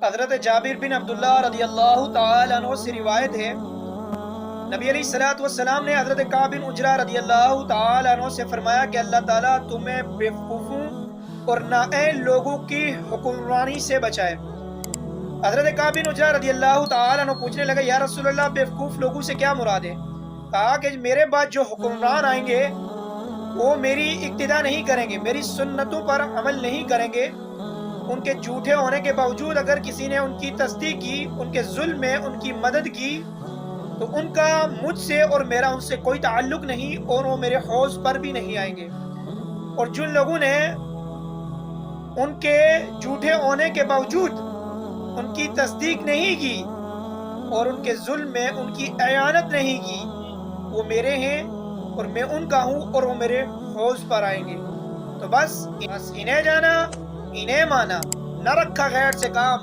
حضرت جابر بن عبداللہ رضی اللہ تعالیٰ عنہ سے روایت ہے، نبی علیہ السلام نے حضرت کعب بن عجرہ رضی اللہ تعالیٰ عنہ سے فرمایا کہ اللہ تعالیٰ تمہیں بیوقوفوں اور نااہل لوگوں کی حکمرانی سے بچائے۔ حضرت کعب بن عجرہ رضی اللہ تعالیٰ عنہ پوچھنے لگے، یا رسول اللہ بیوقوف لوگوں سے کیا مراد ہے؟ کہا کہ میرے بعد جو حکمران آئیں گے وہ میری اقتداء نہیں کریں گے، میری سنتوں پر عمل نہیں کریں گے، ان کے جھوٹے ہونے کے باوجود اگر کسی نے ان کی تصدیق کی، ان کے ظلم میں ان کی مدد کی، تو ان کا مجھ سے اور میرا ان سے کوئی تعلق نہیں، اور وہ میرے حوض پر بھی نہیں آئیں گے۔ اور جن لوگوں نے ان کے جھوٹے ہونے کے باوجود ان کی تصدیق نہیں کی اور ان کے ظلم میں ان کی اعانت نہیں کی، وہ میرے ہیں اور میں ان کا ہوں، اور وہ میرے حوض پر آئیں گے۔ تو بس انہیں جانا، انہیں مانا، نہ رکھا غیر سے کام۔